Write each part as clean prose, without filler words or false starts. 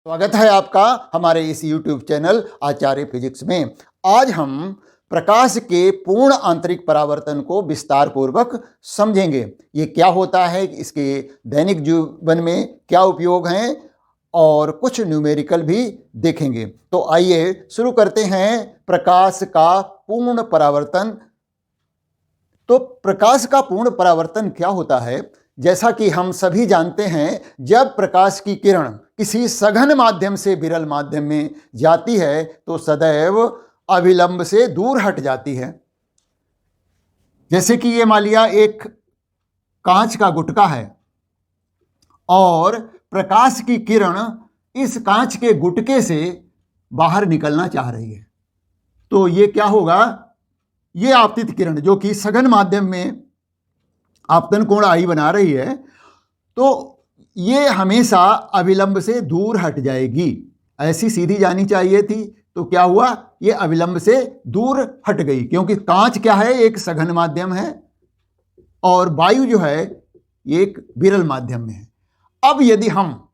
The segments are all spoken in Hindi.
स्वागत है आपका हमारे इस YouTube चैनल आचार्य फिजिक्स में। आज हम प्रकाश के पूर्ण आंतरिक परावर्तन को विस्तार पूर्वक समझेंगे। ये क्या होता है, इसके दैनिक जीवन में क्या उपयोग हैं और कुछ न्यूमेरिकल भी देखेंगे। तो आइए शुरू करते हैं प्रकाश का पूर्ण परावर्तन। तो प्रकाश का पूर्ण परावर्तन क्या होता है? जैसा कि हम सभी जानते हैं, जब प्रकाश की किरण किसी सघन माध्यम से विरल माध्यम में जाती है तो सदैव अविलंब से दूर हट जाती है। जैसे कि ये मान लिया एक कांच का गुटका है और प्रकाश की किरण इस कांच के गुटके से बाहर निकलना चाह रही है, तो ये क्या होगा? ये आपतित किरण जो कि सघन माध्यम में आपतन कोण आई बना रही है, तो ये हमेशा अविलंब से दूर हट जाएगी। ऐसी सीधी जानी चाहिए थी, तो क्या हुआ? ये अविलंब से दूर हट गई, क्योंकि कांच क्या है? एक सघन माध्यम है और वायु जो है ये एक विरल माध्यम में है। अब यदि हम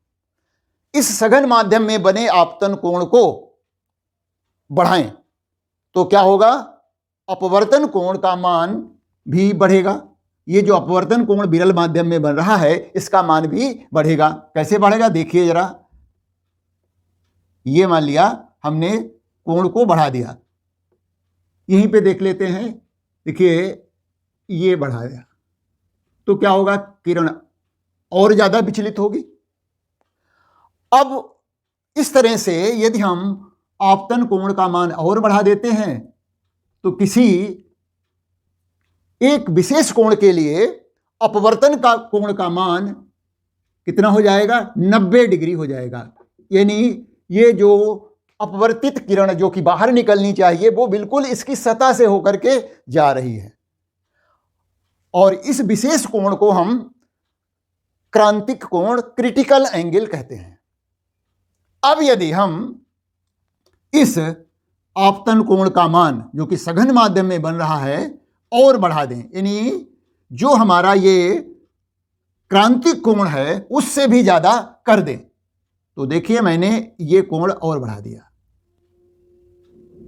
इस सघन माध्यम में बने आपतन कोण को बढ़ाएं तो क्या होगा? अपवर्तन कोण का मान भी बढ़ेगा। ये जो अपवर्तन कोण विरल माध्यम में बन रहा है, इसका मान भी बढ़ेगा। कैसे बढ़ेगा? देखिए जरा। ये मान लिया हमने कोण को बढ़ा दिया, यहीं पे देख लेते हैं। देखिए ये बढ़ा दिया तो क्या होगा? किरण और ज्यादा विचलित होगी। अब इस तरह से यदि हम आपतन कोण का मान और बढ़ा देते हैं तो किसी एक विशेष कोण के लिए अपवर्तन का कोण का मान कितना हो जाएगा? 90 डिग्री हो जाएगा। यानी ये जो अपवर्तित किरण जो कि बाहर निकलनी चाहिए वो बिल्कुल इसकी सतह से होकर के जा रही है, और इस विशेष कोण को हम क्रांतिक कोण, क्रिटिकल एंगल कहते हैं। अब यदि हम इस आपतन कोण का मान जो कि सघन माध्यम में बन रहा है और बढ़ा दें, यानी जो हमारा ये क्रांतिक कोण है उससे भी ज्यादा कर दें, तो देखिए मैंने ये कोण और बढ़ा दिया।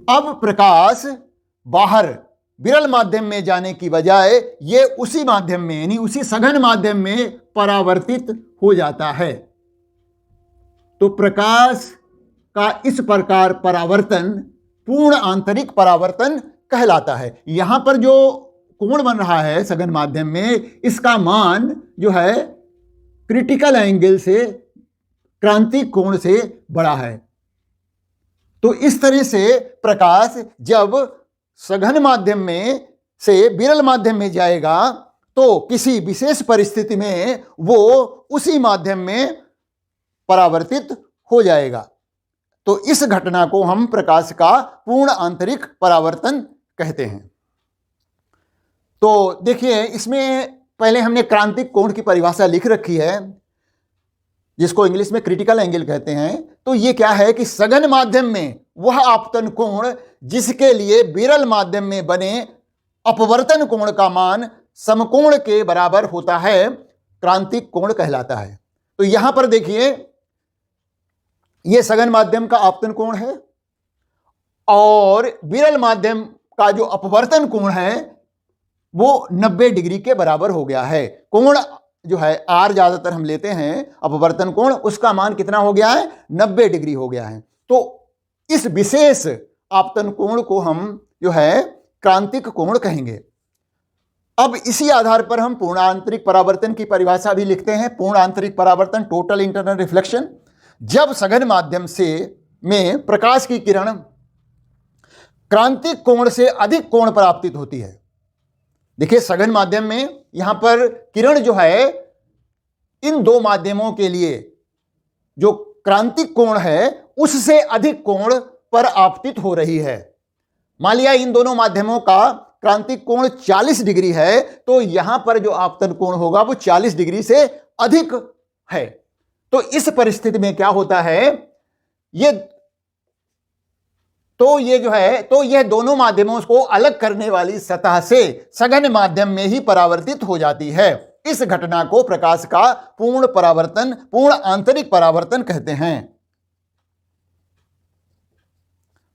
अब प्रकाश बाहर विरल माध्यम में जाने की बजाय ये उसी माध्यम में, यानी उसी सघन माध्यम में परावर्तित हो जाता है। तो प्रकाश का इस प्रकार परावर्तन पूर्ण आंतरिक परावर्तन कहलाता है। यहां पर जो कोण बन रहा है सघन माध्यम में, इसका मान जो है क्रिटिकल एंगल से, क्रांतिक कोण से बड़ा है। तो इस तरह से प्रकाश जब सघन माध्यम में से विरल माध्यम में जाएगा तो किसी विशेष परिस्थिति में वो उसी माध्यम में परावर्तित हो जाएगा। तो इस घटना को हम प्रकाश का पूर्ण आंतरिक परावर्तन कहते हैं। तो देखिए, इसमें पहले हमने क्रांतिक कोण की परिभाषा लिख रखी है, जिसको इंग्लिश में क्रिटिकल एंगल कहते हैं। तो ये क्या है कि सघन माध्यम में वह आपतन कोण जिसके लिए विरल माध्यम में बने अपवर्तन कोण का मान समकोण के बराबर होता है, क्रांतिक कोण कहलाता है। तो यहां पर देखिए, यह सघन माध्यम का आपतन कोण है और विरल माध्यम का जो अपवर्तन कोण है वो 90 डिग्री के बराबर हो गया है। कोण जो है आर ज्यादातर हम लेते हैं, अपवर्तन कोण, उसका मान कितना हो गया है? 90 डिग्री हो गया है। तो इस विशेष आपतन कोण को हम जो है क्रांतिक कोण कहेंगे। अब इसी आधार पर हम पूर्ण आंतरिक परावर्तन की परिभाषा भी लिखते हैं। पूर्ण आंतरिक परावर्तन, टोटल इंटरनल रिफ्लेक्शन, जब सघन माध्यम से में प्रकाश की किरण क्रांतिक कोण से अधिक कोण पर आपतित होती है। देखिए, सघन माध्यम में यहां पर किरण जो है इन दो माध्यमों के लिए जो क्रांतिक कोण है उससे अधिक कोण पर आपतित हो रही है। मान लिया इन दोनों माध्यमों का क्रांतिक कोण 40 डिग्री है, तो यहां पर जो आपतन कोण होगा वो 40 डिग्री से अधिक है। तो इस परिस्थिति में क्या होता है? ये दोनों माध्यमों को अलग करने वाली सतह से सघन माध्यम में ही परावर्तित हो जाती है। इस घटना को प्रकाश का पूर्ण परावर्तन, पूर्ण आंतरिक परावर्तन कहते हैं।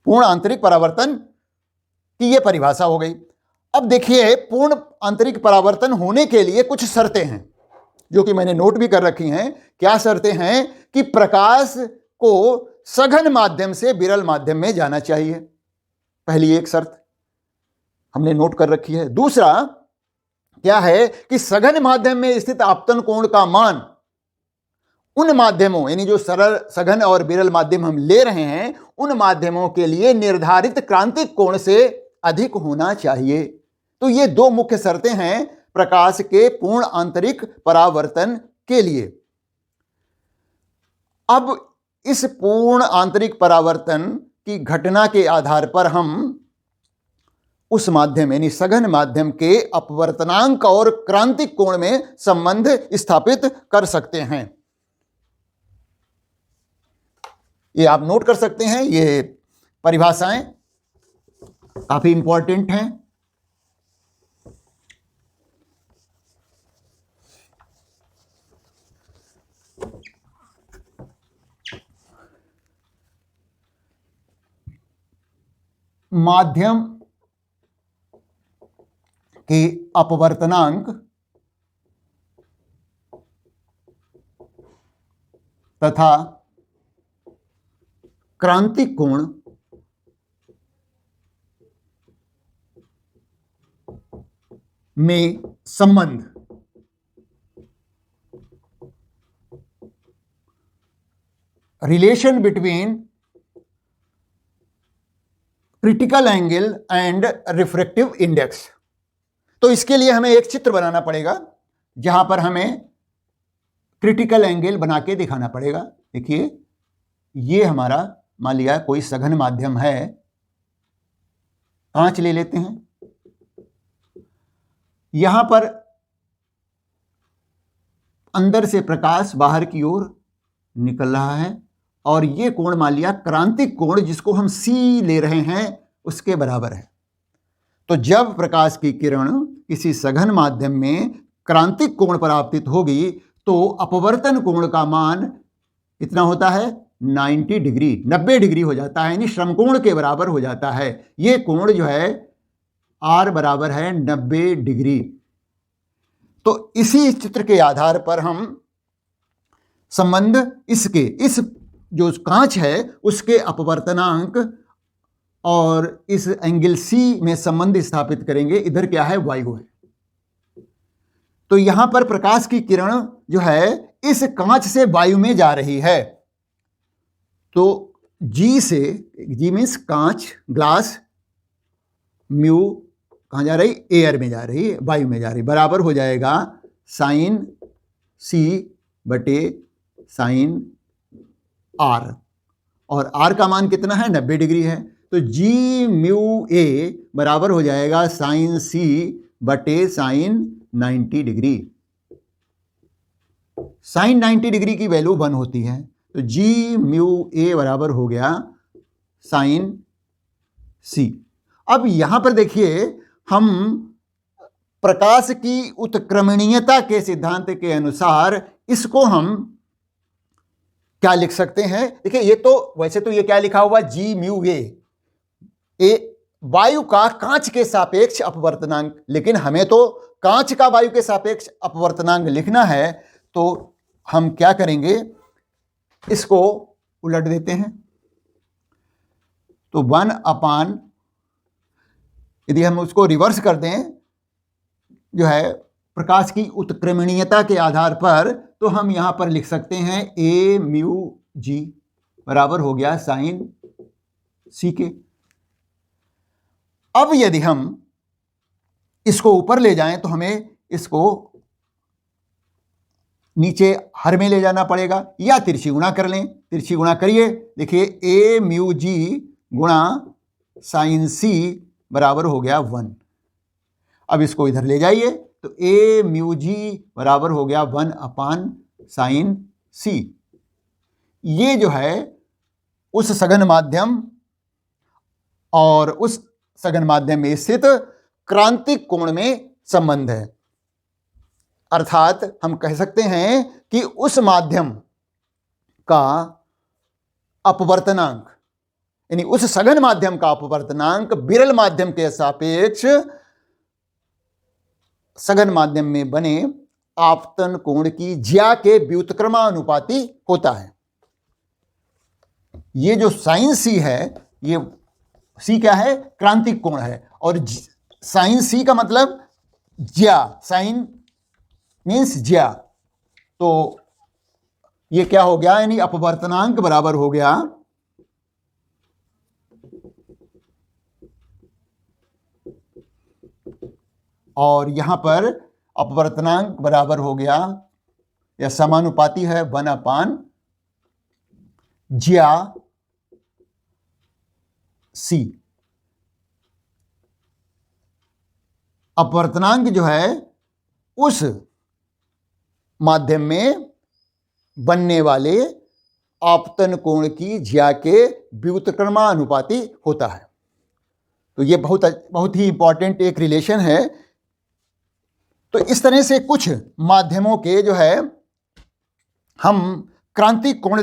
पूर्ण आंतरिक परावर्तन की ये परिभाषा हो गई। अब देखिए, पूर्ण आंतरिक परावर्तन होने के लिए कुछ शर्तें हैं जो कि मैंने नोट भी कर रखी हैं। क्या शर्तें हैं? कि प्रकाश को सघन माध्यम से विरल माध्यम में जाना चाहिए, पहली एक शर्त हमने नोट कर रखी है। दूसरा क्या है कि सघन माध्यम में स्थित आपतन कोण का मान उन माध्यमों, यानी जो सरल, सघन और विरल माध्यम हम ले रहे हैं, उन माध्यमों के लिए निर्धारित क्रांतिक कोण से अधिक होना चाहिए। तो ये दो मुख्य शर्तें हैं प्रकाश के पूर्ण आंतरिक परावर्तन के लिए। अब इस पूर्ण आंतरिक परावर्तन की घटना के आधार पर हम उस माध्यम यानी सघन माध्यम के अपवर्तनांक और क्रांतिक कोण में संबंध स्थापित कर सकते हैं। ये आप नोट कर सकते हैं, ये परिभाषाएं काफी इंपॉर्टेंट हैं। माध्यम के अपवर्तनांक तथा क्रांतिक कोण में संबंध relation between critical angle and refractive index. तो इसके लिए हमें एक चित्र बनाना पड़ेगा जहां पर हमें क्रिटिकल एंगल बना के दिखाना पड़ेगा। देखिए, ये हमारा मान लिया कोई सघन माध्यम है, कांच ले लेते हैं। यहां पर अंदर से प्रकाश बाहर की ओर निकल रहा है और ये कोण मान लिया क्रांतिक कोण, जिसको हम C ले रहे हैं, उसके बराबर है। तो जब प्रकाश की किरण किसी सघन माध्यम में क्रांतिक कोण पर आपतित होगी तो अपवर्तन कोण का मान कितना होता है? 90 डिग्री, 90 डिग्री हो जाता है, यानी श्रमकोण के बराबर हो जाता है। ये कोण जो है R बराबर है 90 डिग्री। तो इसी चित्र के आधार पर हम संबंध इस जो कांच है उसके अपवर्तनांक और इस एंगल C में संबंध स्थापित करेंगे। इधर क्या है? वायु है। तो यहां पर प्रकाश की किरण जो है इस कांच से वायु में जा रही है। तो G मीन्स कांच, ग्लास, म्यू कहां जा रही? एयर में जा रही है, वायु में जा रही, बराबर हो जाएगा साइन C बटे साइन R। और R का मान कितना है? 90 डिग्री है। तो G म्यू A बराबर हो जाएगा साइन C बटे साइन 90 डिग्री। साइन 90 डिग्री की वैल्यू 1 होती है, तो G म्यू A बराबर हो गया साइन C। अब यहां पर देखिए, हम प्रकाश की उत्क्रमणीयता के सिद्धांत के अनुसार इसको हम क्या लिख सकते हैं? देखिए, ये तो वैसे तो ये क्या लिखा हुआ? G म्यू A वायु का कांच के सापेक्ष अपवर्तनांक, लेकिन हमें तो कांच का वायु के सापेक्ष अपवर्तनांक लिखना है। तो हम क्या करेंगे? इसको उलट देते हैं। तो 1 अपान, यदि हम उसको रिवर्स कर दें जो है प्रकाश की उत्क्रमणीयता के आधार पर, तो हम यहां पर लिख सकते हैं A म्यू G बराबर हो गया साइन C के। अब यदि हम इसको ऊपर ले जाएं तो हमें इसको नीचे हर में ले जाना पड़ेगा, या तिरछी गुणा कर लें। तिरछी गुणा करिए, देखिए A म्यू G गुणा साइन C बराबर हो गया 1। अब इसको इधर ले जाइए तो A म्यू G बराबर हो गया 1 अपान साइन C। ये जो है उस सघन माध्यम और उस सघन माध्यम में स्थित क्रांतिक कोण में संबंध है। अर्थात हम कह सकते हैं कि उस माध्यम का अपवर्तनांक यानी उस सघन माध्यम का अपवर्तनांक विरल माध्यम के सापेक्ष सघन माध्यम में बने आपतन कोण की ज्या के व्युत्क्रमानुपाती होता है। ये जो साइन सी है, ये सी क्या है? क्रांतिक कोण है, और साइन सी का मतलब ज्या, साइन मीन्स ज्या, तो ये क्या हो गया? यानी अपवर्तनांक बराबर हो गया और यहां पर अपवर्तनांक बराबर हो गया या समानुपाती है 1/ज्या सी। अपवर्तनांक जो है उस माध्यम में बनने वाले आपतन कोण की ज्या के व्युत्क्रमानुपाती होता है। तो ये बहुत ही इंपॉर्टेंट एक रिलेशन है। तो इस तरह से कुछ माध्यमों के जो है हम क्रांतिक कोण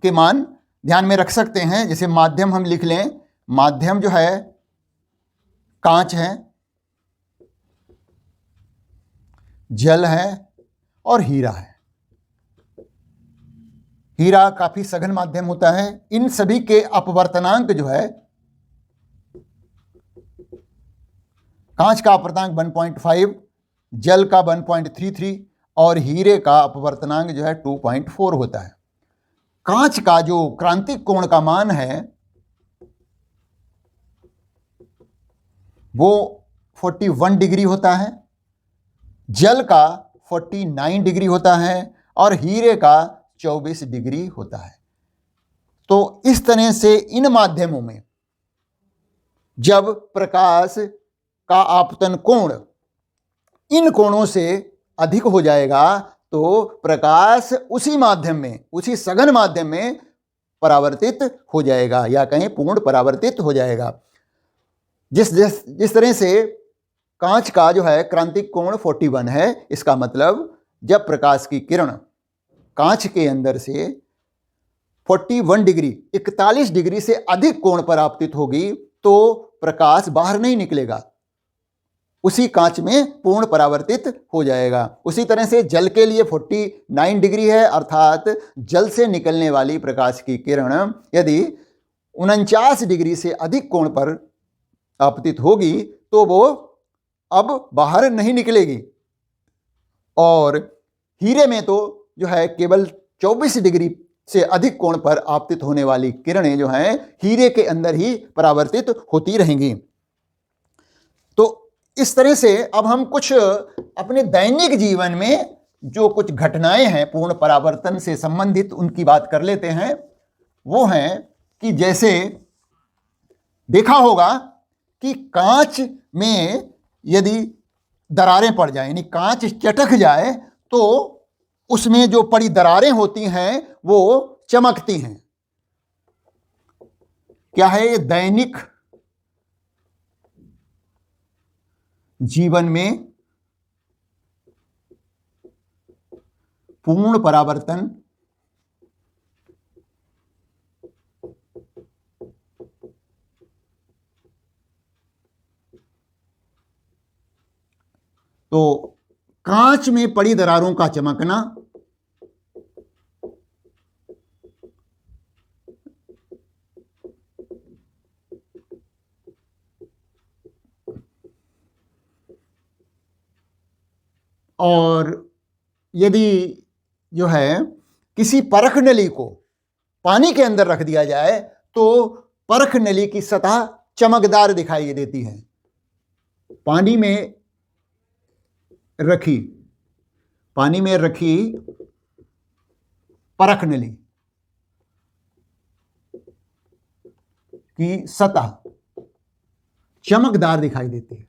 के मान ध्यान में रख सकते हैं। जैसे माध्यम हम लिख लें, माध्यम जो है कांच है, जल है और हीरा है। हीरा काफी सघन माध्यम होता है। इन सभी के अपवर्तनांक जो है, कांच का अपवर्तनांक 1.5, जल का 1.33 और हीरे का अपवर्तनांक जो है 2.4 होता है। कांच का जो क्रांतिक कोण का मान है वो 41 डिग्री होता है, जल का 49 डिग्री होता है और हीरे का 24 डिग्री होता है। तो इस तरह से इन माध्यमों में जब प्रकाश का आपतन कोण इन कोणों से अधिक हो जाएगा तो प्रकाश उसी माध्यम में, उसी सघन माध्यम में परावर्तित हो जाएगा या कहीं पूर्ण परावर्तित हो जाएगा। जिस तरह से कांच का जो है क्रांतिक कोण 41 है, इसका मतलब जब प्रकाश की किरण कांच के अंदर से 41 डिग्री 41 डिग्री से अधिक कोण पर आपतित होगी तो प्रकाश बाहर नहीं निकलेगा, उसी कांच में पूर्ण परावर्तित हो जाएगा। उसी तरह से जल के लिए 49 डिग्री है, अर्थात जल से निकलने वाली प्रकाश की किरण यदि 49 डिग्री से अधिक कोण पर आपतित होगी तो वो अब बाहर नहीं निकलेगी। और हीरे में तो जो है केवल 24 डिग्री से अधिक कोण पर आपतित होने वाली किरणें जो हैं हीरे के अंदर ही परावर्तित होती रहेंगी। तो इस तरह से अब हम कुछ अपने दैनिक जीवन में जो कुछ घटनाएं हैं पूर्ण परावर्तन से संबंधित उनकी बात कर लेते हैं। वो हैं कि जैसे देखा होगा कि कांच में यदि दरारें पड़ जाएं, यानी कांच चटक जाए तो उसमें जो पड़ी दरारें होती हैं वो चमकती हैं। क्या है ये? दैनिक जीवन में पूर्ण परावर्तन तो कांच में पड़ी दरारों का चमकना, और यदि जो है किसी परख नली को पानी के अंदर रख दिया जाए तो परख नली की सतह चमकदार दिखाई देती है। पानी में रखी परख नली की सतह चमकदार दिखाई देती है।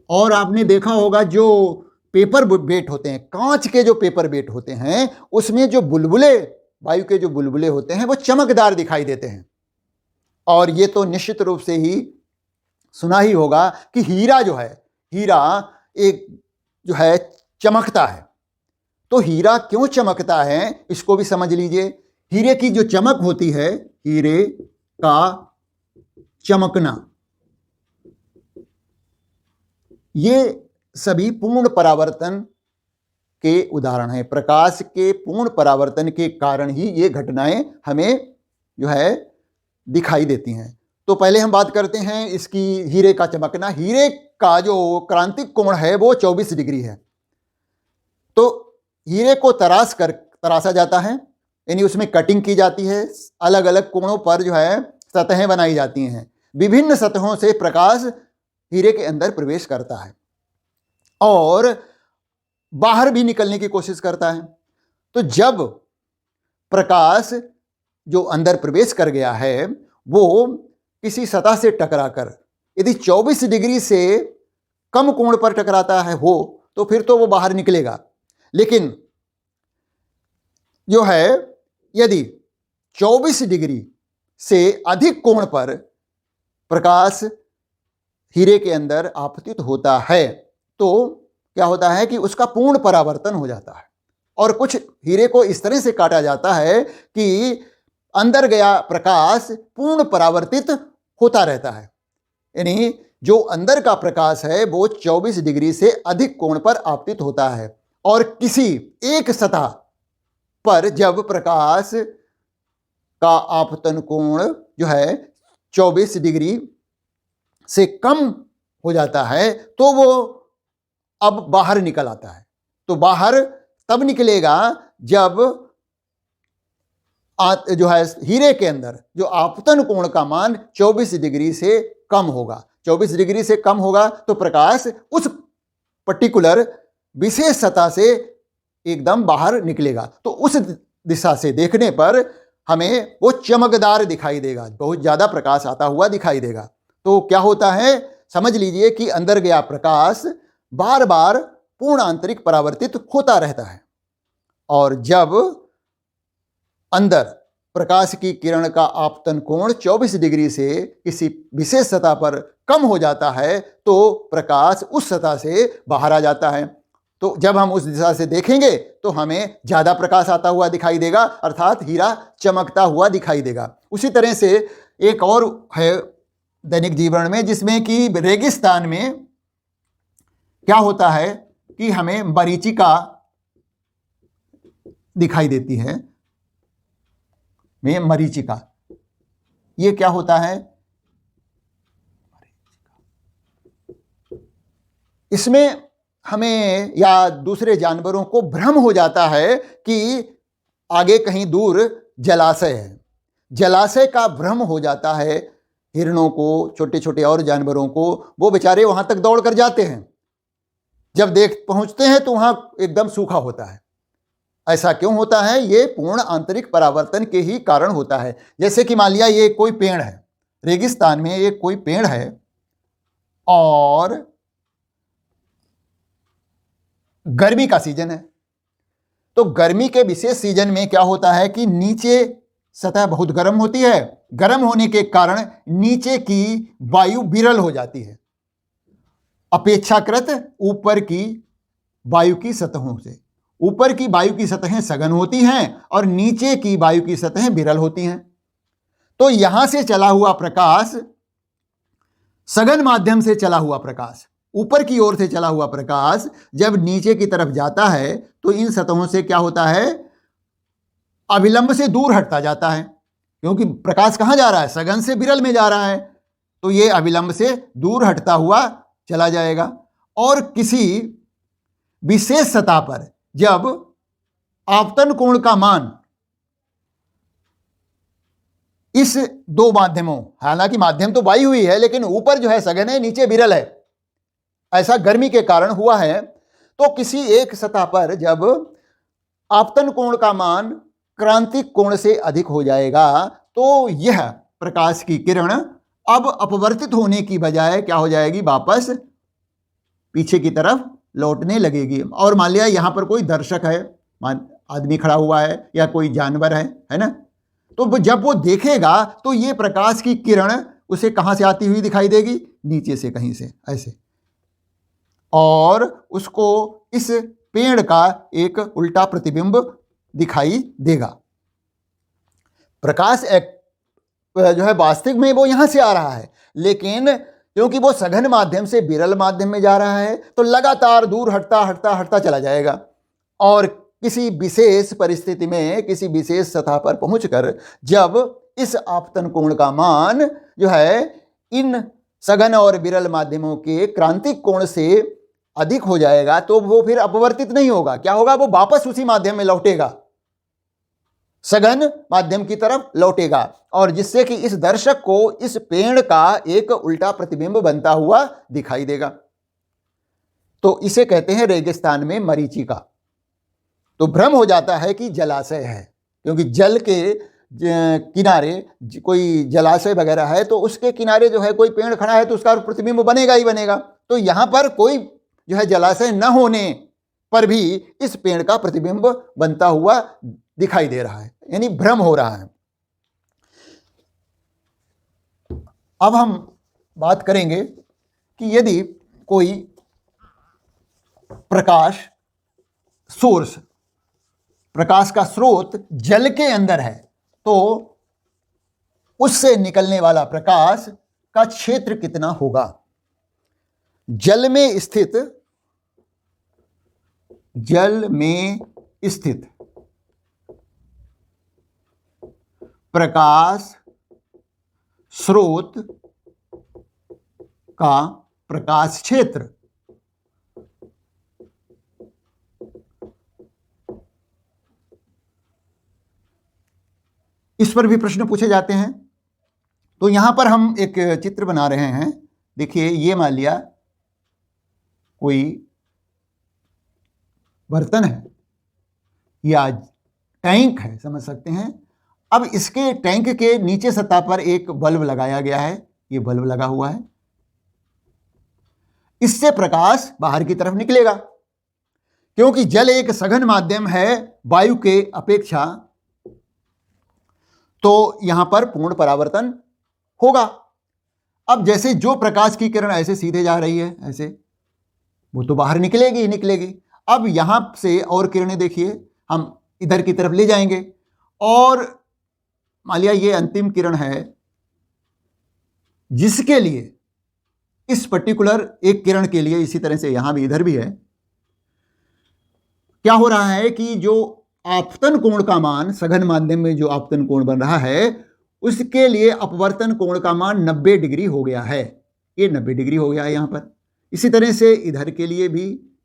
और आपने देखा होगा जो पेपर बेट होते हैं, कांच के जो पेपर बेट होते हैं, उसमें जो बुलबुले, वायु के जो बुलबुले होते हैं वो चमकदार दिखाई देते हैं। और ये तो निश्चित रूप से ही सुना ही होगा कि हीरा जो है, हीरा एक जो है चमकता है। तो हीरा क्यों चमकता है इसको भी समझ लीजिए। हीरे की जो चमक होती है, हीरे का चमकना, ये सभी पूर्ण परावर्तन के उदाहरण हैं। प्रकाश के पूर्ण परावर्तन के कारण ही ये घटनाएं हमें जो है दिखाई देती हैं। तो पहले हम बात करते हैं इसकी हीरे का चमकना। हीरे का जो क्रांतिक कोण है वो 24 डिग्री है। तो हीरे को तराशा जाता है, यानी उसमें कटिंग की जाती है, अलग अलग कोणों पर जो है सतहें बनाई जाती हैं। विभिन्न सतहों से प्रकाश हीरे के अंदर प्रवेश करता है और बाहर भी निकलने की कोशिश करता है। तो जब प्रकाश जो अंदर प्रवेश कर गया है वो किसी सतह से टकराकर यदि 24 डिग्री से कम कोण पर टकराता है हो तो फिर तो वो बाहर निकलेगा। लेकिन जो है यदि 24 डिग्री से अधिक कोण पर प्रकाश हीरे के अंदर आपतित होता है तो क्या होता है कि उसका पूर्ण परावर्तन हो जाता है और कुछ हीरे को इस तरह से काटा जाता है कि अंदर गया प्रकाश पूर्ण परावर्तित होता रहता है। यानी जो अंदर का प्रकाश है वो 24 डिग्री से अधिक कोण पर आपतित होता है और किसी एक सतह पर जब प्रकाश का आपतन कोण जो है 24 डिग्री से कम हो जाता है तो वो अब बाहर निकल आता है। तो बाहर तब निकलेगा जब जो है हीरे के अंदर जो आपतन कोण का मान 24 डिग्री से कम होगा। 24 डिग्री से कम होगा तो प्रकाश उस पर्टिकुलर विशेष सतह से एकदम बाहर निकलेगा। तो उस दिशा से देखने पर हमें वो चमकदार दिखाई देगा, बहुत ज़्यादा प्रकाश आता हुआ दिखाई देगा। तो क्या होता है, समझ लीजिए कि अंदर गया प्रकाश बार बार पूर्ण आंतरिक परावर्तित होता रहता है और जब अंदर प्रकाश की किरण का आपतन कोण 24 डिग्री से किसी विशेष सतह पर कम हो जाता है तो प्रकाश उस सतह से बाहर आ जाता है। तो जब हम उस दिशा से देखेंगे तो हमें ज़्यादा प्रकाश आता हुआ दिखाई देगा, अर्थात हीरा चमकता हुआ दिखाई देगा। उसी तरह से एक और है दैनिक जीवन में, जिसमें कि रेगिस्तान में क्या होता है कि हमें मरीचिका दिखाई देती है। में मरीचिका, ये क्या होता है, इसमें हमें या दूसरे जानवरों को भ्रम हो जाता है कि आगे कहीं दूर जलाशय है। जलाशय का भ्रम हो जाता है हिरणों को, छोटे छोटे और जानवरों को। वो बेचारे वहां तक दौड़ कर जाते हैं, जब पहुंचते हैं तो वहां एकदम सूखा होता है। ऐसा क्यों होता है? ये पूर्ण आंतरिक परावर्तन के ही कारण होता है। जैसे कि मान लिया ये कोई पेड़ है, रेगिस्तान में ये कोई पेड़ है और गर्मी का सीजन है। तो गर्मी के विशेष सीजन में क्या होता है कि नीचे सतह बहुत गर्म होती है। गर्म होने के कारण नीचे की वायु विरल हो जाती है अपेक्षाकृत ऊपर की वायु की सतहों से। ऊपर की वायु की सतहें सघन होती हैं और नीचे की वायु की सतहें विरल होती हैं। तो यहां से चला हुआ प्रकाश, सघन माध्यम से चला हुआ प्रकाश, ऊपर की ओर से चला हुआ प्रकाश जब नीचे की तरफ जाता है तो इन सतहों से क्या होता है, अविलंब से दूर हटता जाता है। क्योंकि प्रकाश कहां जा रहा है, सघन से विरल में जा रहा है, तो ये अविलंब से दूर हटता हुआ चला जाएगा। और किसी विशेष सतह पर जब आपतन कोण का मान इस दो माध्यमों, हालांकि माध्यम तो वायु ही है लेकिन ऊपर जो है सघन है, नीचे विरल है, ऐसा गर्मी के कारण हुआ है। तो किसी एक सतह पर जब आपतन कोण का मान क्रांतिक कोण से अधिक हो जाएगा तो यह प्रकाश की किरण अब अपवर्तित होने की बजाय क्या हो जाएगी, वापस पीछे की तरफ लौटने लगेगी। और मान लिया यहां पर कोई दर्शक है, आदमी खड़ा हुआ है या कोई जानवर है ना, तो जब वो देखेगा तो ये प्रकाश की किरण उसे कहां से आती हुई दिखाई देगी, नीचे से कहीं से ऐसे, और उसको इस पेड़ का एक उल्टा प्रतिबिंब दिखाई देगा। प्रकाश जो है वास्तविक में वो यहां से आ रहा है, लेकिन क्योंकि वो सघन माध्यम से विरल माध्यम में जा रहा है तो लगातार दूर हटता हटता हटता चला जाएगा और किसी विशेष परिस्थिति में किसी विशेष सतह पर पहुंचकर जब इस आपतन कोण का मान जो है इन सघन और विरल माध्यमों के क्रांतिक कोण से अधिक हो जाएगा तो वो फिर अपवर्तित नहीं होगा। क्या होगा? वो वापस उसी माध्यम में लौटेगा, सघन माध्यम की तरफ लौटेगा, और जिससे कि इस दर्शक को इस पेड़ का एक उल्टा प्रतिबिंब बनता हुआ दिखाई देगा। तो इसे कहते हैं रेगिस्तान में मरीचिका। तो भ्रम हो जाता है कि जलाशय है, क्योंकि जल के किनारे कोई जलाशय वगैरह है तो उसके किनारे जो है कोई पेड़ खड़ा है तो उसका प्रतिबिंब बनेगा ही बनेगा। तो यहां पर कोई जो है जलाशय न होने पर भी इस पेड़ का प्रतिबिंब बनता हुआ दिखाई दे रहा है, यानी भ्रम हो रहा है। अब हम बात करेंगे कि यदि कोई प्रकाश सोर्स, प्रकाश का स्रोत जल के अंदर है तो उससे निकलने वाला प्रकाश का क्षेत्र कितना होगा। जल में स्थित प्रकाश स्रोत का प्रकाश क्षेत्र इस पर भी प्रश्न पूछे जाते हैं। तो यहां पर हम एक चित्र बना रहे हैं। देखिए, ये मान लिया कोई बर्तन है या टैंक है, समझ सकते हैं। अब इसके टैंक के नीचे सतह पर एक बल्ब लगाया गया है, ये बल्ब लगा हुआ है। इससे प्रकाश बाहर की तरफ निकलेगा, क्योंकि जल एक सघन माध्यम है वायु के अपेक्षा, तो यहां पर पूर्ण परावर्तन होगा। अब जैसे जो प्रकाश की किरण ऐसे सीधे जा रही है, ऐसे वो तो बाहर निकलेगी ही निकलेगी। अब यहां से और किरणें देखिए, हम इधर की तरफ ले जाएंगे और मान लिया ये अंतिम किरण है जिसके लिए इस पर्टिकुलर एक किरण के लिए, इसी तरह से यहां भी इधर भी है, क्या हो रहा है कि जो आपतन कोण का मान, सघन माध्यम में जो आपतन कोण बन रहा है उसके लिए अपवर्तन कोण का मान 90 डिग्री हो गया है। ये 90 डिग्री हो गया है यहां पर। इसी तरह से इधर के लिए भी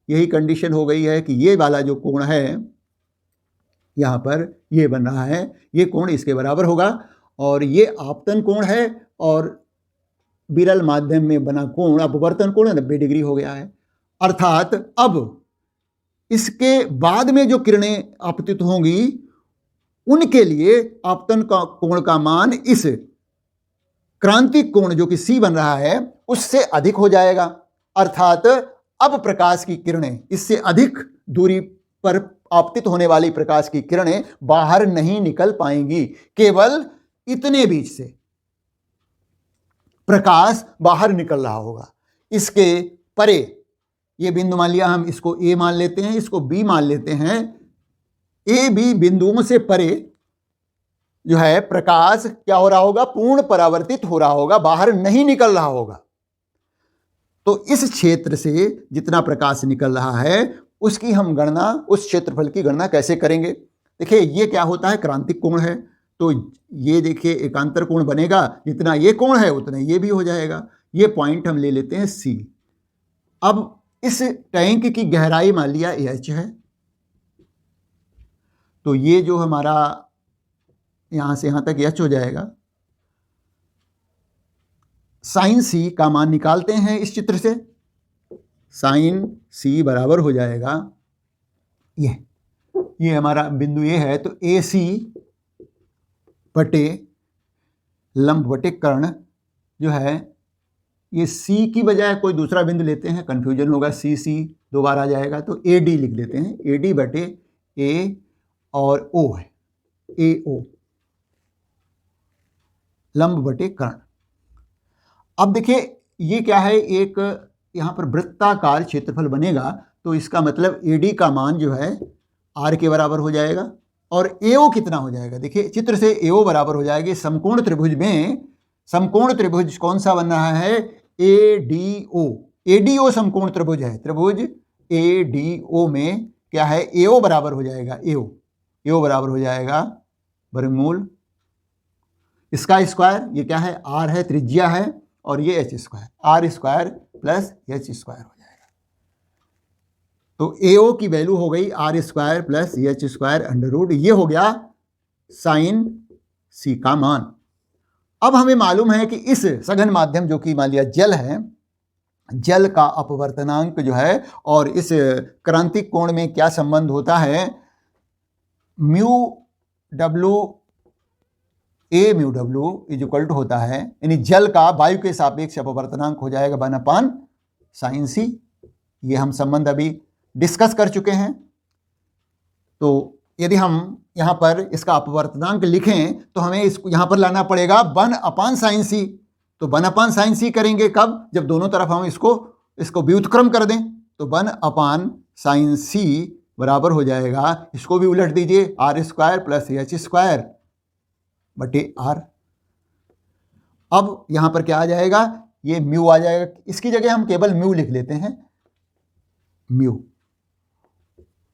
यही कंडीशन हो गई है कि ये वाला जो कोण है यहां पर ये बन रहा है, ये कोण इसके बराबर होगा, और ये आपतन कोण है और विरल माध्यम में बना कोण, अपवर्तन कोण 90 डिग्री हो गया है। अर्थात अब इसके बाद में जो किरणें आपतित होंगी उनके लिए आपतन का कोण का मान इस क्रांतिक कोण जो कि C बन रहा है उससे अधिक हो जाएगा। अर्थात अब प्रकाश की किरणें, इससे अधिक दूरी पर आपतित होने वाली प्रकाश की किरणें बाहर नहीं निकल पाएंगी। केवल इतने बीच से प्रकाश बाहर निकल रहा होगा। इसके परे, ये बिंदु मान लिया, हम इसको A मान लेते हैं, इसको B मान लेते हैं। A B बिंदुओं से परे जो है प्रकाश क्या हो रहा होगा? पूर्ण परावर्तित हो रहा होगा, बाहर नहीं निकल रहा होगा। तो इस क्षेत्र से जितना प्रकाश निकल रहा है उसकी हम गणना, उस क्षेत्रफल की गणना कैसे करेंगे? देखिए, ये क्या होता है? क्रांतिक कोण है, तो ये देखिए एकांतर कोण बनेगा, जितना ये कोण है उतना ये भी हो जाएगा। ये पॉइंट हम ले लेते हैं C। अब इस टैंक की गहराई मान लिया H है, तो ये जो हमारा यहां से यहां तक H हो जाएगा। साइन C का मान निकालते हैं इस चित्र से। साइन C बराबर हो जाएगा ये हमारा बिंदु ये है, तो AC बटे लंब बटे कर्ण जो है, ये C की बजाय कोई दूसरा बिंदु लेते हैं, कंफ्यूजन होगा, CC दो बार आ जाएगा, तो AD लिख लेते हैं। AD बटे A और O है, AO लंब बटे कर्ण। अब देखिए ये क्या है, एक यहां पर वृत्ताकार क्षेत्रफल बनेगा, तो इसका मतलब AD का मान जो है R के बराबर हो जाएगा। और AO कितना हो जाएगा? देखिए चित्र से AO बराबर हो जाएगी समकोण त्रिभुज में, समकोण त्रिभुज कौन सा बन रहा है? ADO। ADO समकोण त्रिभुज है, त्रिभुज ADO में क्या है? AO बराबर हो जाएगा, AO बराबर हो जाएगा वर्गमूल इसका स्क्वायर, ये क्या है? R है, त्रिज्या है, और ये H square, R square plus H square हो जाएगा। तो AO की वैल्यू हो गई R square plus H square under root, ये हो गया साइन C का मान। अब हमें मालूम है कि इस सघन माध्यम जो कि मान लिया जल है, जल का अपवर्तनांक जो है और इस क्रांतिक कोण में क्या संबंध होता है? Mu W A mu W is equal to होता है, यानी जल का वायु के सापेक्ष अपवर्तनांक हो जाएगा 1/sin C। ये हम संबंध अभी डिस्कस कर चुके हैं। तो यदि हम यहाँ पर इसका अपवर्तनांक लिखें तो हमें इसको यहाँ पर लाना पड़ेगा 1/sin C। तो 1/sin C करेंगे कब? जब दोनों तरफ हम इसको व्युत्क्रम कर दें, तो 1/sin C बराबर हो जाएगा, इसको भी उलट दीजिए, R square plus H square बटे R। अब यहाँ पर क्या आ जाएगा? ये म्यू आ जाएगा, इसकी जगह हम केवल म्यू लिख लेते हैं, म्यू।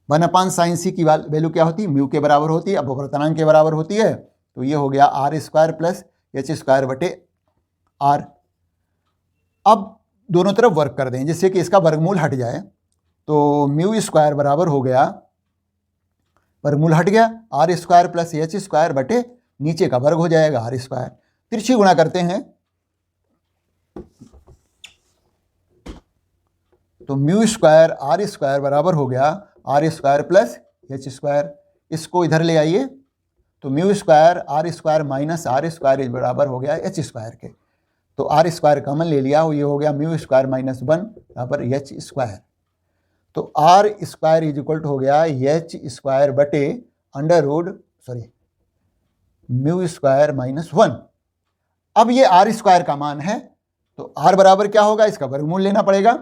1/sin C की वैल्यू क्या होती है? म्यू के बराबर होती है, अपवर्तनांक के बराबर होती है। तो ये हो गया R square plus H square बटे R। अब दोनों तरफ वर्क कर दें जिससे कि इसका वर्गमूल हट जाए। तो म्यू स्क्वायर बराबर हो गया, वर्गमूल हट गया, R square plus H square बटे नीचे का वर्ग हो जाएगा R स्क्वायर। तिरछी गुणा करते हैं तो म्यू स्क्वायर R स्क्वायर बराबर हो गया R square plus H square. इसको इधर ले आइए तो mu square R square minus R square बराबर हो गया H स्क्वायर के। तो R स्क्वायर कॉमन ले लिया, ये हो गया म्यू स्क्वायर माइनस 1 बराबर H स्क्वायर। तो R square is equal to हो गया H स्क्वायर बटे under root mu square minus 1। अब ये R स्क्वायर का मान है, तो R बराबर क्या होगा? इसका वर्गमूल लेना पड़ेगा।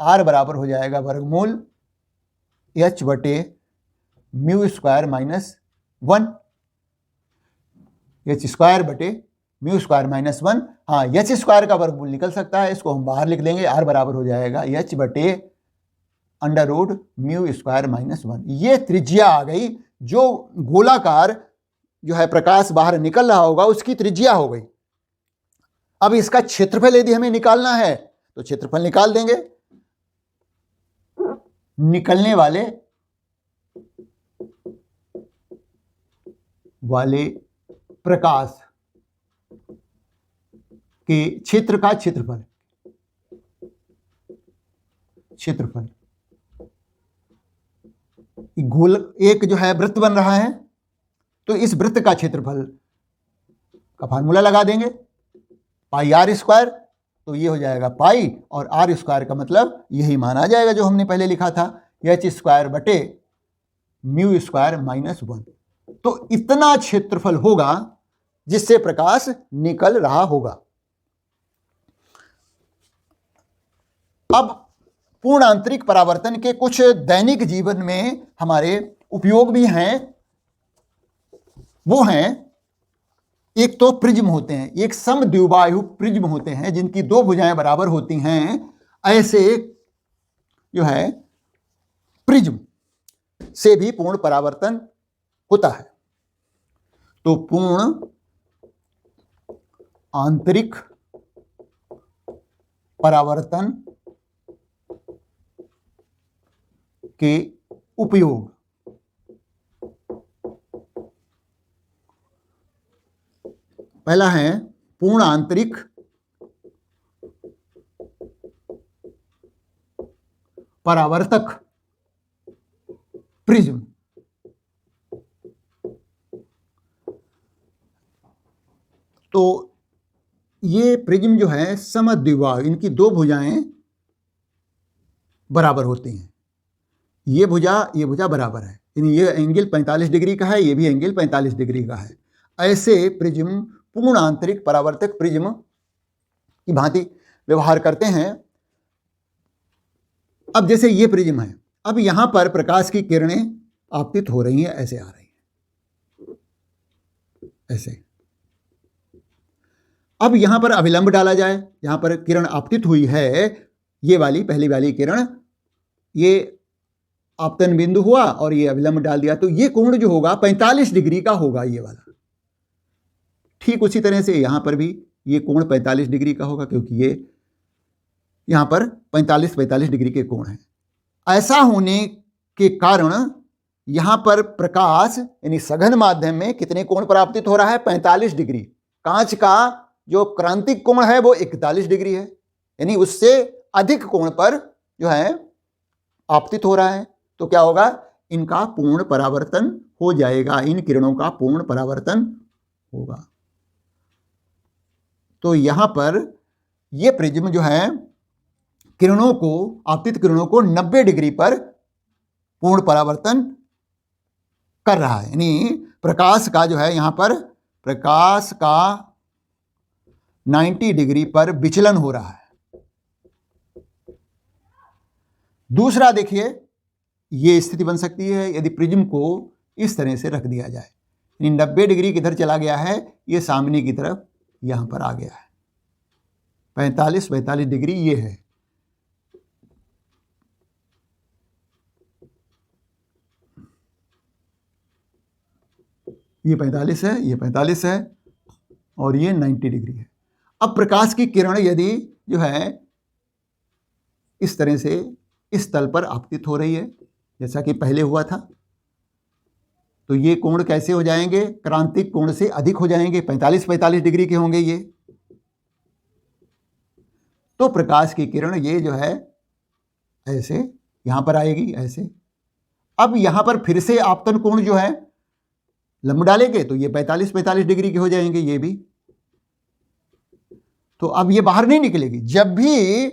R बराबर हो जाएगा वर्गमूल H बटे mu square minus 1, H square बटे म्यू स्क्वायर माइनस 1। हाँ, H स्क्वायर का वर्गमूल निकल सकता है, इसको हम बाहर लिख लेंगे। R बराबर हो जाएगा H बटे under root mu square minus 1। ये त्रिज्या आ गई, जो गोलाकार जो है प्रकाश बाहर निकल रहा होगा उसकी त्रिज्या हो गई। अब इसका क्षेत्रफल यदि हमें निकालना है तो क्षेत्रफल निकाल देंगे। निकलने वाले प्रकाश के क्षेत्र का क्षेत्रफल गोल एक जो है वृत्त बन रहा है, तो इस वृत्त का क्षेत्रफल का फार्मूला लगा देंगे, पाई R स्क्वायर। तो ये हो जाएगा पाई, और R स्क्वायर का मतलब यही मान आ जाएगा जो हमने पहले लिखा था, H स्क्वायर बटे म्यू स्क्वायर माइनस 1। तो इतना क्षेत्रफल होगा जिससे प्रकाश निकल रहा होगा। अब पूर्ण आंतरिक परावर्तन के कुछ दैनिक जीवन में हमारे उपयोग भी हैं। वो हैं, एक तो प्रिज्म होते हैं, एक समद्विबाहु प्रिज्म होते हैं जिनकी दो भुजाएं बराबर होती हैं। ऐसे जो है प्रिज्म से भी पूर्ण परावर्तन होता है। तो पूर्ण आंतरिक परावर्तन के उपयोग पहला है पूर्ण आंतरिक परावर्तक प्रिज्म। तो ये प्रिज्म जो है समद्विबाहु, इनकी दो भुजाएं बराबर होती हैं। ये भुजा बराबर है, यानी ये एंगल 45 डिग्री का है, ये भी एंगल 45 डिग्री का है। ऐसे प्रिज्म पूर्ण आंतरिक परावर्तक प्रिज्म की भांति व्यवहार करते हैं। अब जैसे ये प्रिज्म है, अब यहां पर प्रकाश की किरणें आपतित हो रही हैं, ऐसे आ रही हैं, ऐसे। अब यहां पर अभिलंब डाला जाए, यहां पर किरण आपतित हुई है, ये वाली पहली वाली किरण, ये आपतन बिंदु हुआ और ये अभिलंब डाल दिया, तो ये कोण जो होगा 45 डिग्री का होगा, ये वाला। ठीक उसी तरह से यहां पर भी ये कोण 45 डिग्री का होगा, क्योंकि ये यहां पर 45 डिग्री के कोण हैं। ऐसा होने के कारण यहां पर प्रकाश यानी सघन माध्यम में कितने कोण पर आपतित हो रहा है? 45 डिग्री। कांच का जो क्रांतिक कोण है वो 41 डिग्री है, यानी उससे अधिक कोण पर जो है आपतित हो रहा है। तो क्या होगा? इनका पूर्ण परावर्तन हो जाएगा, इन किरणों का पूर्ण परावर्तन होगा। तो यहां पर यह प्रिज्म जो है किरणों को, आपतित किरणों को 90 डिग्री पर पूर्ण परावर्तन कर रहा है, यानी प्रकाश का जो है यहां पर प्रकाश का 90 डिग्री पर विचलन हो रहा है। दूसरा देखिए, ये स्थिति बन सकती है यदि प्रिज्म को इस तरह से रख दिया जाए, यानी 90 डिग्री किधर चला गया है? ये सामने की तरफ यहां पर आ गया है, 45 डिग्री ये है। ये 45 है, ये 45 है और ये 90 डिग्री है। अब प्रकाश की किरण यदि जो है इस तरह से इस तल पर आपतित हो रही है, जैसा कि पहले हुआ था, तो ये कोण कैसे हो जाएंगे? क्रांतिक कोण से अधिक हो जाएंगे, 45 डिग्री के होंगे ये। तो प्रकाश की किरण ये जो है ऐसे यहां पर आएगी, ऐसे। अब यहां पर फिर से आपतन कोण जो है लंब डालेंगे तो ये 45 डिग्री के हो जाएंगे ये भी। तो अब ये बाहर नहीं निकलेगी। जब भी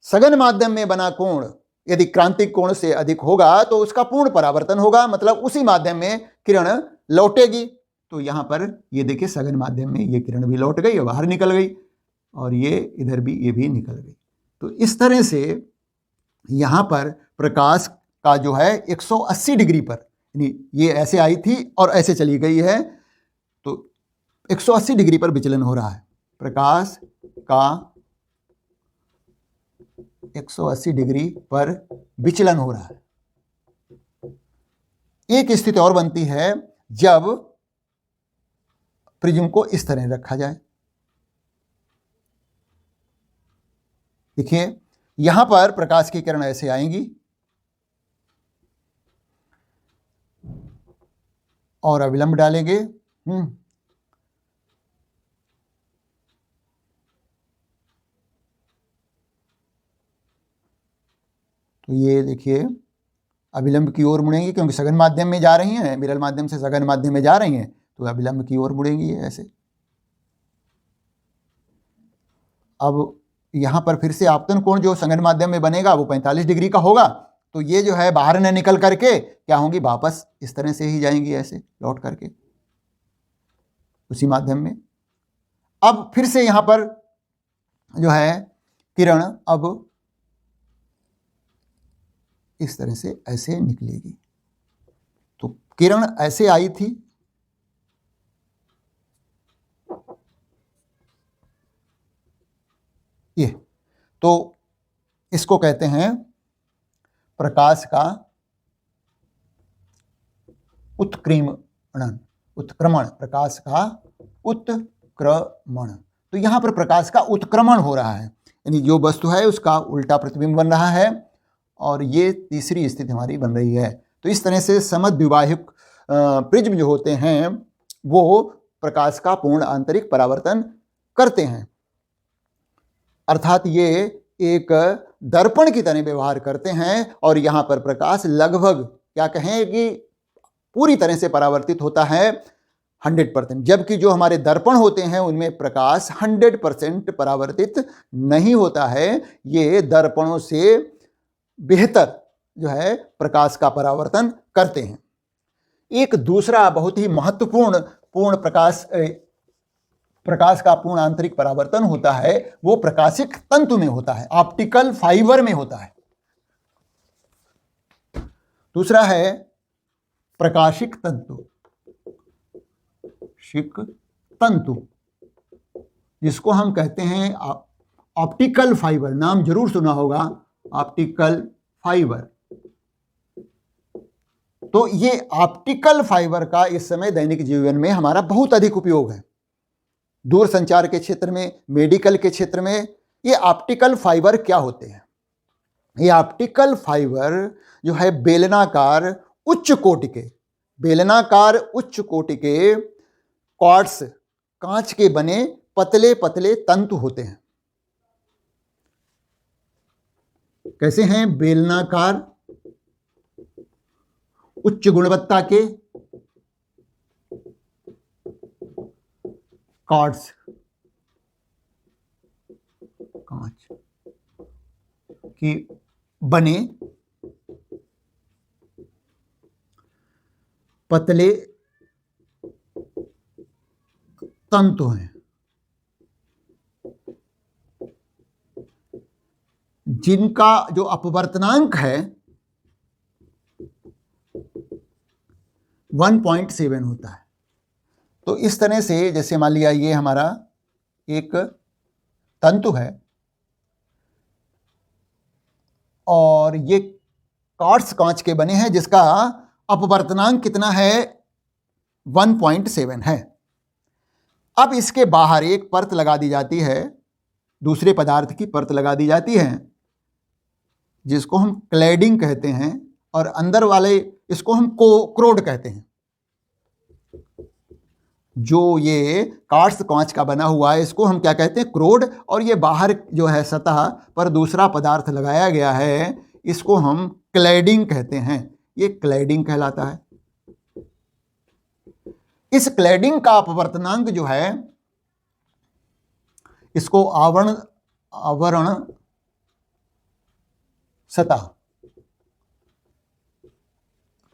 सघन माध्यम में बना कोण यदि क्रांतिक कोण से अधिक होगा तो उसका पूर्ण परावर्तन होगा, मतलब उसी माध्यम में किरण लौटेगी। तो यहां पर ये देखिए सघन माध्यम में ये किरण भी लौट गई और बाहर निकल गई, और ये इधर भी, ये भी निकल गई। तो इस तरह से यहां पर प्रकाश का जो है 180 डिग्री पर, यानी ये ऐसे आई थी और ऐसे चली गई है, तो 180 डिग्री पर विचलन हो रहा है। प्रकाश का 180 डिग्री पर विचलन हो रहा है। एक स्थिति और बनती है जब प्रिज्म को इस तरह रखा जाए। देखिए यहां पर प्रकाश की किरण ऐसे आएंगी और अविलंब डालेंगे, तो ये देखिए अभिलंब की ओर मुड़ेंगी, क्योंकि सघन माध्यम में जा रही हैं, विरल माध्यम से सघन माध्यम में जा रही हैं, तो अभिलंब की ओर मुड़ेंगी ऐसे। अब यहां पर फिर से आपतन कोण जो सघन माध्यम में बनेगा वो 45 डिग्री का होगा, तो ये जो है बाहर न निकल करके क्या होंगी? वापस इस तरह से ही जाएंगी, ऐसे लौट करके उसी माध्यम में। अब फिर से यहां पर जो है किरण अब इस तरह से ऐसे निकलेगी। तो किरण ऐसे आई थी, ये, तो इसको कहते हैं प्रकाश का उत्क्रमण, प्रकाश का उत्क्रमण। तो यहां पर प्रकाश का उत्क्रमण हो रहा है, यानी जो वस्तु है उसका उल्टा प्रतिबिंब बन रहा है, और ये तीसरी स्थिति हमारी बन रही है। तो इस तरह से समद्विबाहुक प्रिज्म जो होते हैं वो प्रकाश का पूर्ण आंतरिक परावर्तन करते हैं, अर्थात ये एक दर्पण की तरह व्यवहार करते हैं, और यहाँ पर प्रकाश लगभग क्या कहें कि पूरी तरह से परावर्तित होता है 100%, जबकि जो हमारे दर्पण होते हैं उनमें प्रकाश 100% परावर्तित नहीं होता है। ये दर्पणों से बेहतर जो है प्रकाश का परावर्तन करते हैं। एक दूसरा बहुत ही महत्वपूर्ण प्रकाश का पूर्ण आंतरिक परावर्तन होता है, वो प्रकाशिक तंतु में होता है, ऑप्टिकल फाइबर में होता है। दूसरा है प्रकाशिक तंतु, शिक तंतु, जिसको हम कहते हैं ऑप्टिकल फाइबर। नाम जरूर सुना होगा, ऑप्टिकल फाइबर। तो ये ऑप्टिकल फाइबर का इस समय दैनिक जीवन में हमारा बहुत अधिक उपयोग है। दूर संचार के क्षेत्र में, मेडिकल के क्षेत्र में ये ऑप्टिकल फाइबर क्या होते हैं? ये ऑप्टिकल फाइबर जो है बेलनाकार उच्च कोटि के क्वार्ट्स, कांच के बने पतले पतले तंतु होते हैं। कैसे हैं? बेलनाकार उच्च गुणवत्ता के क्वार्ट्स, कांच की बने पतले तंतु हैं, जिनका जो अपवर्तनांक है 1.7 होता है। तो इस तरह से जैसे मान लिया ये हमारा एक तंतु है और ये क्वार्ट्स कांच के बने हैं, जिसका अपवर्तनांक कितना है? 1.7 है। अब इसके बाहर एक परत लगा दी जाती है, दूसरे पदार्थ की परत लगा दी जाती है, जिसको हम क्लैडिंग कहते हैं, और अंदर वाले इसको हम क्रोड कहते हैं। जो ये क्वार्ट्स कांच का बना हुआ है इसको हम क्या कहते हैं? क्रोड। और ये बाहर जो है सतह पर दूसरा पदार्थ लगाया गया है, इसको हम क्लैडिंग कहते हैं। ये क्लैडिंग कहलाता है। इस क्लैडिंग का अपवर्तनांक जो है, इसको आवरण सतह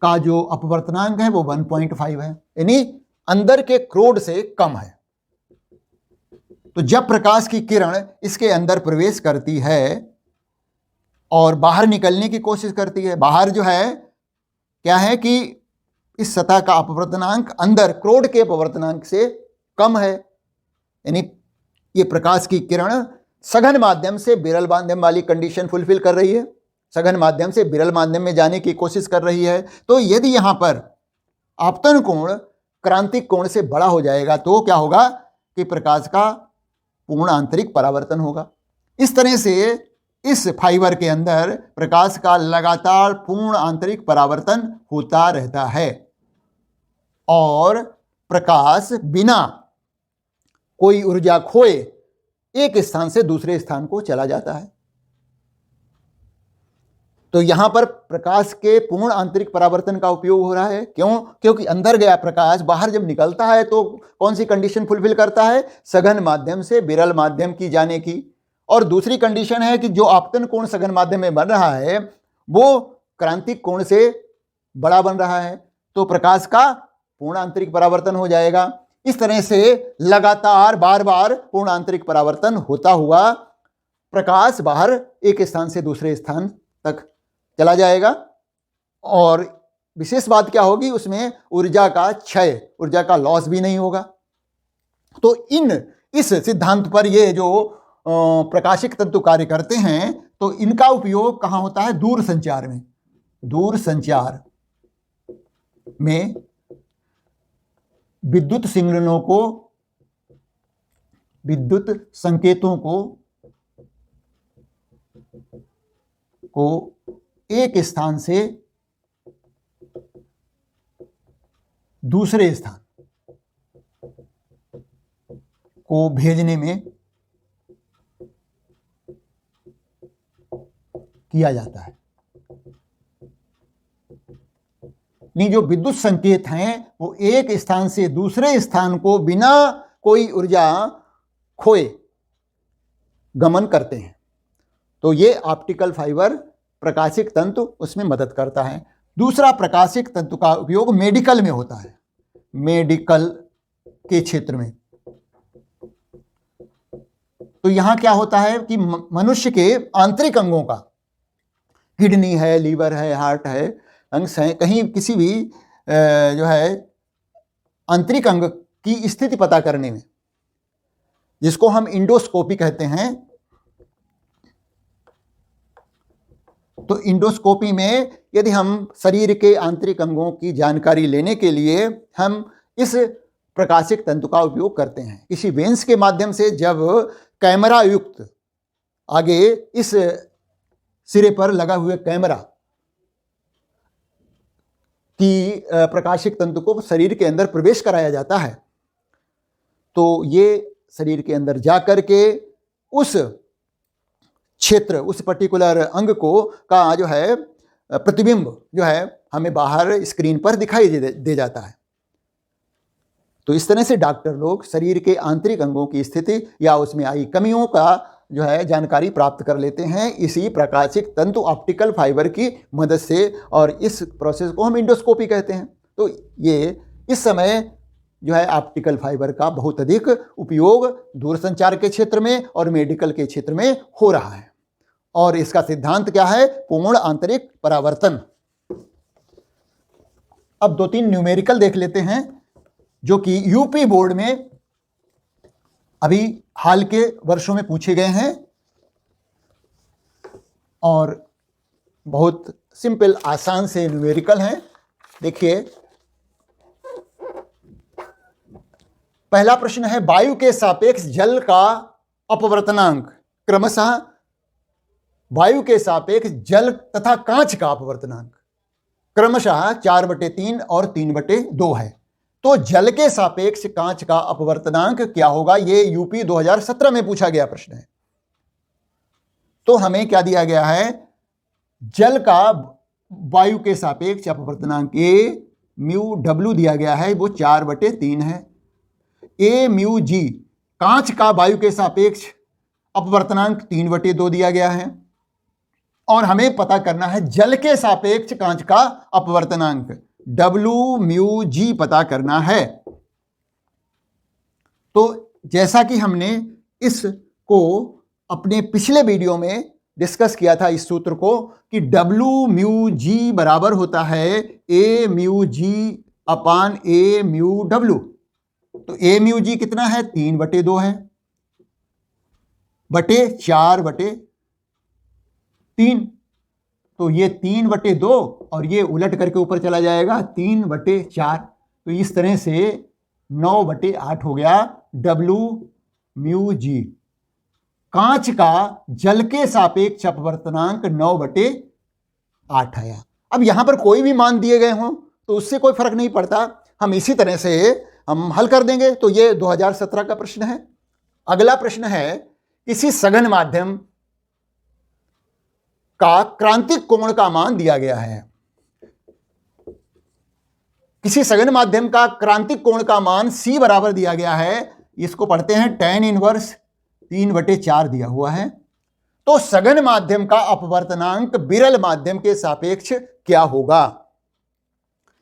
का जो अपवर्तनांक है वो 1.5 है, यानी अंदर के क्रोड से कम है। तो जब प्रकाश की किरण इसके अंदर प्रवेश करती है और बाहर निकलने की कोशिश करती है, बाहर जो है क्या है कि इस सतह का अपवर्तनांक अंदर क्रोड के अपवर्तनांक से कम है, यानी ये प्रकाश की किरण सघन माध्यम से विरल माध्यम वाली कंडीशन फुलफिल कर रही है, सघन माध्यम से विरल माध्यम में जाने की कोशिश कर रही है। तो यदि यहां पर आपतन कोण क्रांतिक कोण से बड़ा हो जाएगा तो क्या होगा कि प्रकाश का पूर्ण आंतरिक परावर्तन होगा। इस तरह से इस फाइबर के अंदर प्रकाश का लगातार पूर्ण आंतरिक परावर्तन होता रहता है और प्रकाश बिना कोई ऊर्जा खोए एक स्थान से दूसरे स्थान को चला जाता है। तो यहां पर प्रकाश के पूर्ण आंतरिक परावर्तन का उपयोग हो रहा है। क्यों? क्योंकि अंदर गया प्रकाश बाहर जब निकलता है तो कौन सी कंडीशन फुलफिल करता है? सघन माध्यम से विरल माध्यम की जाने की। और दूसरी कंडीशन है कि जो आपतन कोण सघन माध्यम में बन रहा है वो क्रांतिक कोण से बड़ा बन रहा है, तो प्रकाश का पूर्ण आंतरिक परावर्तन हो जाएगा। इस तरह से लगातार बार बार पूर्ण आंतरिक परावर्तन होता हुआ प्रकाश बाहर एक स्थान से दूसरे स्थान तक चला जाएगा। और विशेष बात क्या होगी, उसमें ऊर्जा का क्षय, ऊर्जा का लॉस भी नहीं होगा। तो इस सिद्धांत पर ये जो प्रकाशिक तंतु कार्य करते हैं तो इनका उपयोग कहाँ होता है? दूर संचार में। दूर संचार में विद्युत सिग्नलों को, विद्युत संकेतों को एक स्थान से दूसरे स्थान को भेजने में किया जाता है। नहीं, जो विद्युत संकेत हैं वो एक स्थान से दूसरे स्थान को बिना कोई ऊर्जा खोए गमन करते हैं। तो ये ऑप्टिकल फाइबर प्रकाशिक तंतु उसमें मदद करता है। दूसरा प्रकाशिक तंतु का उपयोग मेडिकल में होता है। मेडिकल के क्षेत्र में तो यहां क्या होता है कि मनुष्य के आंतरिक अंगों का, किडनी है, लीवर है, हार्ट है, अंग कहीं किसी भी जो है आंतरिक अंग की स्थिति पता करने में, जिसको हम इंडोस्कोपी कहते हैं। तो इंडोस्कोपी में यदि हम शरीर के आंतरिक अंगों की जानकारी लेने के लिए हम इस प्रकाशिक तंतु का उपयोग करते हैं। किसी वेंस के माध्यम से जब कैमरा युक्त आगे इस सिरे पर लगा हुए कैमरा की प्रकाशिक तंतु को शरीर के अंदर प्रवेश कराया जाता है, तो ये शरीर के अंदर जा कर के उस क्षेत्र, उस पर्टिकुलर अंग को का जो है प्रतिबिंब जो है हमें बाहर स्क्रीन पर दिखाई दे जाता है। तो इस तरह से डॉक्टर लोग शरीर के आंतरिक अंगों की स्थिति या उसमें आई कमियों का जो है जानकारी प्राप्त कर लेते हैं इसी प्रकाशिक तंतु ऑप्टिकल फाइबर की मदद से, और इस प्रोसेस को हम इंडोस्कोपी कहते हैं। तो ये इस समय जो है ऑप्टिकल फाइबर का बहुत अधिक उपयोग दूरसंचार के क्षेत्र में और मेडिकल के क्षेत्र में हो रहा है। और इसका सिद्धांत क्या है? पूर्ण आंतरिक परावर्तन। अब 2-3 न्यूमेरिकल देख लेते हैं जो कि यूपी बोर्ड में अभी हाल के वर्षों में पूछे गए हैं और बहुत सिंपल आसान से न्यूमेरिकल हैं। देखिए, पहला प्रश्न है वायु के सापेक्ष जल का अपवर्तनांक, क्रमशः वायु के सापेक्ष जल तथा कांच का अपवर्तनांक क्रमशः 4/3 और 3/2 है। तो जल के सापेक्ष कांच का अपवर्तनांक क्या होगा? ये यूपी 2017 में पूछा गया प्रश्न है। तो हमें क्या दिया गया है? जल का वायु के सापेक्ष अपवर्तनांक ए म्यू डब्ल्यू दिया गया है, वो 4/3 है। ए म्यू जी कांच का वायु के सापेक्ष अपवर्तनांक 3/2 दिया गया है। और हमें पता करना है जल के सापेक्ष कांच का अपवर्तनांक डब्ल्यू म्यू जी पता करना है। तो जैसा कि हमने इसको अपने पिछले वीडियो में डिस्कस किया था इस सूत्र को कि डब्ल्यू म्यू जी बराबर होता है ए म्यू जी अपान ए म्यू डब्ल्यू। तो ए म्यू जी कितना है? 3/2 है बटे 4/3। तो ये 3/2 और ये उलट करके ऊपर चला जाएगा 3/4। तो इस तरह से 9/8 हो गया डब्ल्यू म्यू जी। कांच का जल के सापेक्ष अपवर्तनांक 9/8 आया। अब यहां पर कोई भी मान दिए गए हों तो उससे कोई फर्क नहीं पड़ता, हम इसी तरह से हम हल कर देंगे। तो ये 2017 का प्रश्न है। अगला प्रश्न है किसी सघन माध्यम का क्रांतिक कोण का मान दिया गया है। किसी सघन माध्यम का क्रांतिक कोण का मान C बराबर दिया गया है। इसको पढ़ते हैं tan इनवर्स 3/4 दिया हुआ है। तो सघन माध्यम का अपवर्तनांक विरल माध्यम के सापेक्ष क्या होगा?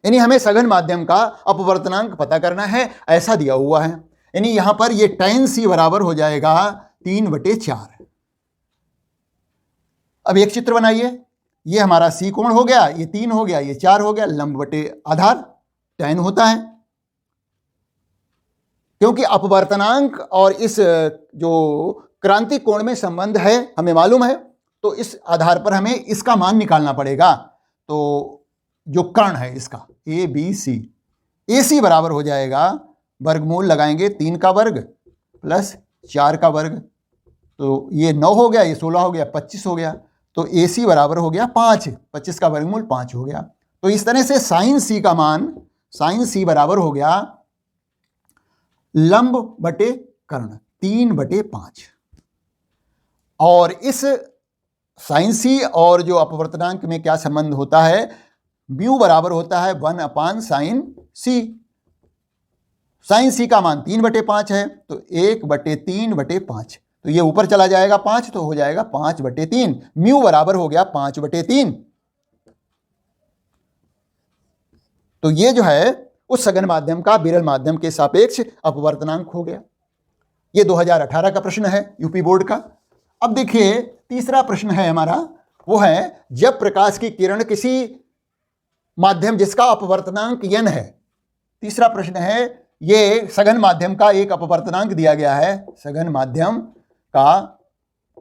यानी हमें सघन माध्यम का अपवर्तनांक पता करना है, ऐसा दिया हुआ है। यानी यहां पर ये tan C बराबर हो जाएगा 3/4। अब एक चित्र बनाइए। ये हमारा C कोण हो गया, ये 3 हो गया, ये 4 हो गया, लंब बटे आधार tan होता है। क्योंकि अपवर्तनांक और इस जो क्रांतिक कोण में संबंध है हमें मालूम है, तो इस आधार पर हमें इसका मान निकालना पड़ेगा। तो जो कर्ण है इसका ABC, AC बराबर हो जाएगा, वर्गमूल लगाएंगे 3 का वर्ग प्लस 4 का वर्ग। तो ये 9 हो गया, ये 16 हो गया, 25 हो गया। तो AC बराबर हो गया 5, 25 का वर्गमूल 5 हो गया। तो इस तरह से साइन C का मान, साइन C बराबर हो गया लंब बटे कर्ण 3/5। और इस साइन C और जो अपवर्तनांक में क्या संबंध होता है? म्यू बराबर होता है 1/sin C। साइन C का मान 3/5 है, तो 1/3/5। तो ये ऊपर चला जाएगा 5, तो हो जाएगा 5/3। म्यू बराबर हो गया 5/3। तो ये जो है उस सघन माध्यम का विरल माध्यम के सापेक्ष अपवर्तनांक हो गया। ये 2018 का प्रश्न है यूपी बोर्ड का। अब देखिए तीसरा प्रश्न है हमारा, वो है जब प्रकाश की किरण किसी माध्यम जिसका अपवर्तनांक n है। तीसरा प्रश्न है, ये सघन माध्यम का एक अपवर्तनांक दिया गया है, सघन माध्यम का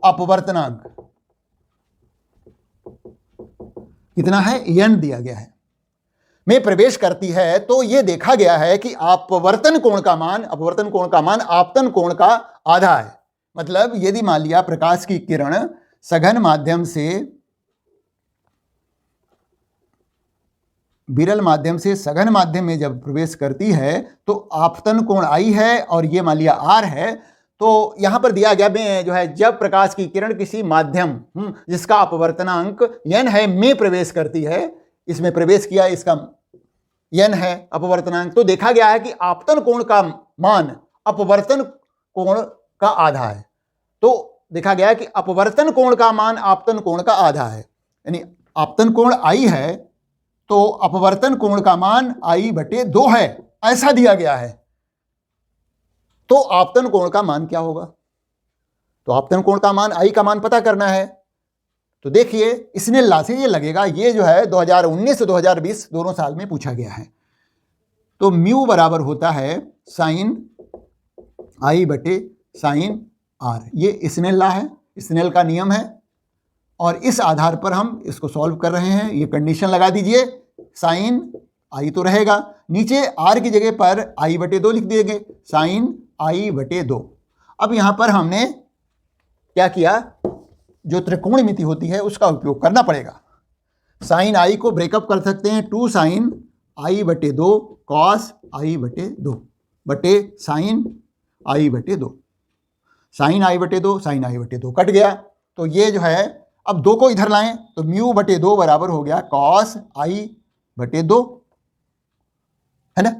अपवर्तनांक कितना है, n दिया गया है, में प्रवेश करती है, तो यह देखा गया है कि अपवर्तन कोण का मान आपतन कोण का आधा है। मतलब यदि मान लिया प्रकाश की किरण सघन माध्यम से विरल माध्यम से सघन माध्यम में जब प्रवेश करती है तो आपतन कोण I है और ये मान लिया R है। तो यहां पर दिया गया जो है, जब प्रकाश की किरण किसी माध्यम जिसका अपवर्तनांक n है में प्रवेश करती है, इसमें प्रवेश किया, इसका n है अपवर्तनांक, तो देखा गया है कि आपतन कोण का मान अपवर्तन कोण का आधा है। तो देखा गया है कि अपवर्तन कोण का मान आपतन कोण का आधा है, यानी आपतन कोण I है तो अपवर्तन कोण का मान I/2 है, ऐसा दिया गया है। तो आपतन कोण का मान क्या होगा? तो आपतन कोण का मान I का मान पता करना है। तो देखिए स्नेल लॉ से ये लगेगा, ये जो है 2019 से 2020 दोनों साल में पूछा गया है। तो म्यू बराबर होता है साइन I/sin R, ये स्नेल लॉ है, स्नेल का नियम है, और इस आधार पर हम इसको सॉल्व कर रहे हैं। ये कंडीशन लगा दीजिए, साइन I तो रहेगा, नीचे R की जगह पर I/2 लिख देंगे, साइन I/2। अब यहां पर हमने क्या किया, जो त्रिकोणमिति होती है उसका उपयोग करना पड़ेगा। साइन I को ब्रेकअप कर सकते हैं, 2 साइन I/2 कॉस I/2 बटे sign I/2, sign I/2 cut गया। तो ये जो है, अब 2 को इधर लाएं तो μ/2 बराबर हो गया कॉस I/2, है ना।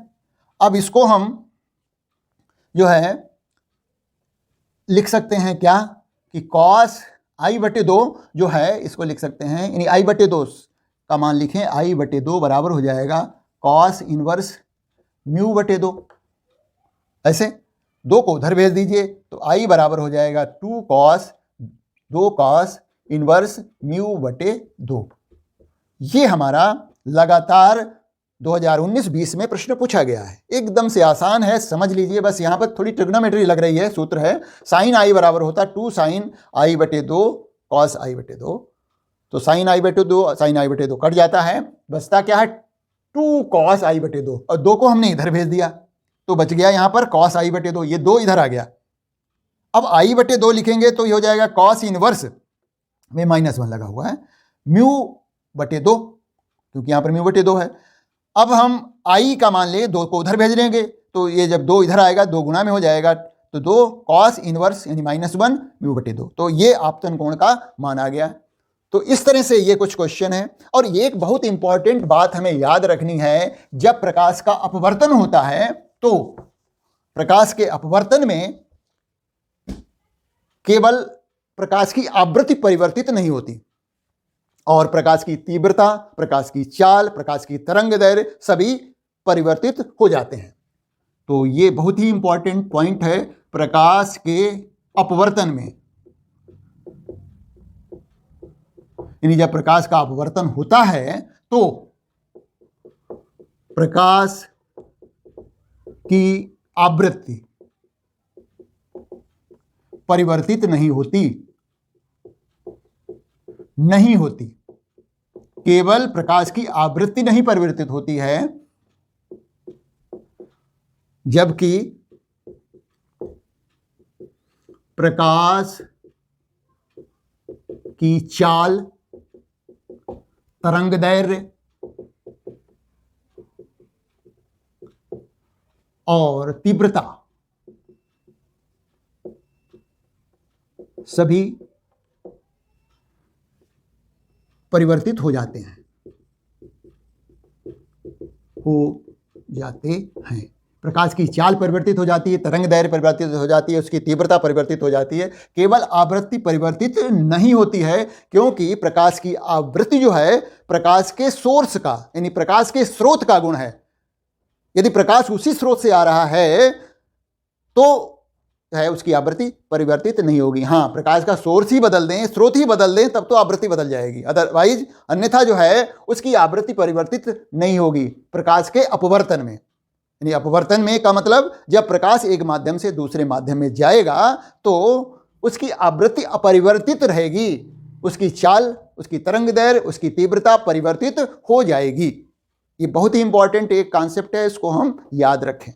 अब इसको हम जो है लिख सकते हैं क्या, कि कॉस I/2 जो है इसको लिख सकते हैं, यानी I/2 का मान लिखें, I/2 बराबर हो जाएगा कॉस इनवर्स μ/2। ऐसे 2 को उधर भेज दीजिए तो I बराबर हो जाएगा 2 कॉस इनवर्स μ/2। ये हमारा लगातार 2019-20 में प्रश्न पूछा गया है, एकदम से आसान है, समझ लीजिए। बस यहाँ पर थोड़ी ट्रिग्नोमेट्री लग रही है। सूत्र है साइन I बराबर होता है 2 साइन I/2 कॉस I/2। तो साइन I/2 कट जाता है, बचता क्या है 2 कॉस I/2, और 2 को हमने इधर भेज दिया तो बच गया यहाँ पर कॉस I/2, ये 2 इधर आ गया। अब I/2 लिखेंगे तो ये हो जाएगा कॉस इनवर्स में -1 लगा हुआ है μ/2, क्योंकि यहाँ पर μ/2 है। अब हम I का मान ले, 2 को उधर भेज देंगे तो ये जब 2 इधर आएगा 2 गुना में हो जाएगा, तो 2 कॉस इनवर्स यानी -1 μ/2। तो ये आपतन कोण का मान आ गया। तो इस तरह से ये कुछ क्वेश्चन है। और ये एक बहुत इंपॉर्टेंट बात हमें याद रखनी है, जब प्रकाश का अपवर्तन होता है तो प्रकाश के अपवर्तन में केवल प्रकाश की आवृत्ति परिवर्तित नहीं होती, और प्रकाश की तीव्रता, प्रकाश की चाल, प्रकाश की तरंगदैर्घ्य सभी परिवर्तित हो जाते हैं। तो ये बहुत ही इंपॉर्टेंट पॉइंट है। प्रकाश के अपवर्तन में, यानी जब प्रकाश का अपवर्तन होता है तो प्रकाश की आवृत्ति परिवर्तित नहीं होती, केवल प्रकाश की आवृत्ति नहीं परिवर्तित होती है, जबकि प्रकाश की चाल, तरंगदैर्घ्य और तीव्रता सभी परिवर्तित हो जाते हैं। प्रकाश की चाल परिवर्तित हो जाती है, तरंगदैर्घ्य परिवर्तित हो जाती है, उसकी तीव्रता परिवर्तित हो जाती है, केवल आवृत्ति परिवर्तित नहीं होती है, क्योंकि प्रकाश की आवृत्ति जो है प्रकाश के सोर्स का, यानी प्रकाश के स्रोत का गुण है। यदि प्रकाश उसी स्रोत से आ रहा है तो है उसकी आवृत्ति परिवर्तित नहीं होगी। हाँ, प्रकाश का सोर्स ही बदल दें, स्रोत ही बदल दें, तब तो आवृत्ति बदल जाएगी, अदरवाइज अन्यथा जो है उसकी आवृत्ति परिवर्तित नहीं होगी प्रकाश के अपवर्तन में। यानी अपवर्तन में का मतलब जब प्रकाश एक माध्यम से दूसरे माध्यम में जाएगा तो उसकी आवृत्ति अपरिवर्तित रहेगी, उसकी चाल, उसकी तरंग दैर्घ्य, उसकी तीव्रता परिवर्तित हो जाएगी। ये बहुत ही इंपॉर्टेंट एक कॉन्सेप्ट है, इसको हम याद रखें।